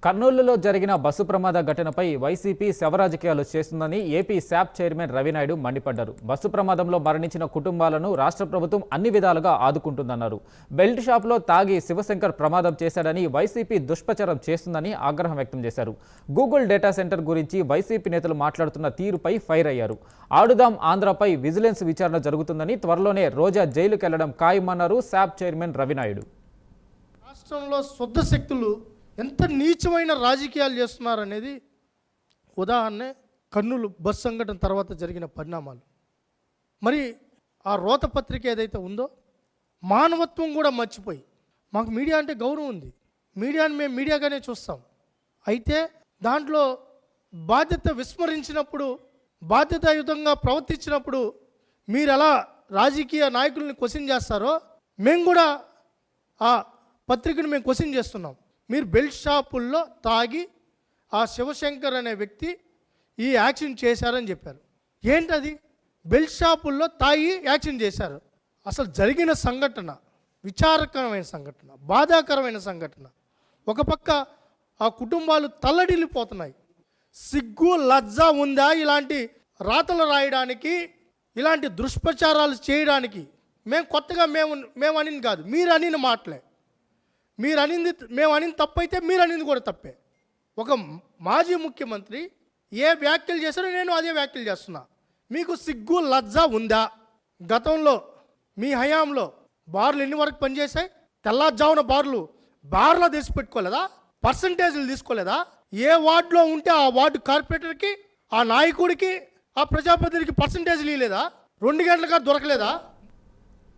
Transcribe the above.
కర్నూలులో జరిగిన బస్సు ప్రమాద ఘటనపై వైసీపీ శవరాజకీయాలు చేస్తుందని ఏపీ శాప్ చైర్మన్ రవినాయుడు మండిపడ్డారు. బస్సు ప్రమాదంలో మరణించిన కుటుంబాలను రాష్ట్ర ప్రభుత్వం అన్ని విధాలుగా ఆదుకుంటుందన్నారు. బెల్ట్ షాప్లో తాగి శివశంకర్ ప్రమాదం చేశాడని వైసీపీ దుష్ప్రచారం చేస్తుందని ఆగ్రహం వ్యక్తం చేశారు. గూగుల్ డేటా సెంటర్ గురించి వైసీపీ నేతలు మాట్లాడుతున్న తీరుపై ఫైర్ అయ్యారు. ఆడుదాం ఆంధ్రపై విజిలెన్స్ విచారణ జరుగుతుందని, త్వరలోనే రోజా జైలుకు వెళ్లడం ఖాయమన్నారు శాప్ చైర్మన్ రవినాయుడు. రాష్ట్రంలో శుద్ధ శక్తులు ఎంత నీచమైన రాజకీయాలు చేస్తున్నారనేది ఉదాహరణే కర్నూలు బస్ సంఘటన తర్వాత జరిగిన పరిణామాలు. మరి ఆ రోత పత్రిక ఏదైతే ఉందో మానవత్వం కూడా మర్చిపోయి, మాకు మీడియా అంటే గౌరవం ఉంది, మీడియాని మేము మీడియాగానే చూస్తాం, అయితే దాంట్లో బాధ్యత విస్మరించినప్పుడు, బాధ్యతాయుతంగా ప్రవర్తించినప్పుడు మీరు ఎలా రాజకీయ నాయకుల్ని క్వశ్చన్ చేస్తారో మేము కూడా ఆ పత్రికను మేము క్వశ్చన్ చేస్తున్నాం. మీరు బెల్ట్ షాపుల్లో తాగి ఆ శివశంకర్ అనే వ్యక్తి ఈ యాక్షన్ చేశారని చెప్పారు. ఏంటది? బెల్ట్ షాపుల్లో తాగి యాక్షన్ చేశారు. అసలు జరిగిన సంఘటన విచారకరమైన సంఘటన, బాధాకరమైన సంఘటన. ఒక పక్క ఆ కుటుంబాలు తల్లడిల్లిపోతున్నాయి. సిగ్గు లజ్జ ఉందా ఇలాంటి రాతలు రాయడానికి, ఇలాంటి దుష్ప్రచారాలు చేయడానికి? మేము కొత్తగా మేము అనింది కాదు, మీరు అనిన మాటలే. మీరు అనింది, మేము అనింది తప్పైతే మీరు అనింది కూడా తప్పే. ఒక మాజీ ముఖ్యమంత్రి ఏ వ్యాఖ్యలు చేశారో నేను అదే వ్యాఖ్యలు చేస్తున్నా. మీకు సిగ్గు లజ్జ ఉందా? గతంలో మీ హయాంలో బార్లు ఎన్ని వరకు పనిచేశాయి? తెల్లారుజామున బార్లో తీసి పెట్టుకోలేదా? పర్సంటేజ్లు తీసుకోలేదా? ఏ వార్డులో ఉంటే ఆ వార్డు కార్పొరేటర్కి, ఆ నాయకుడికి, ఆ ప్రజాప్రతినిధికి పర్సంటేజ్లు ఇవ్వలేదా? 2 గంటలుగా దొరకలేదా?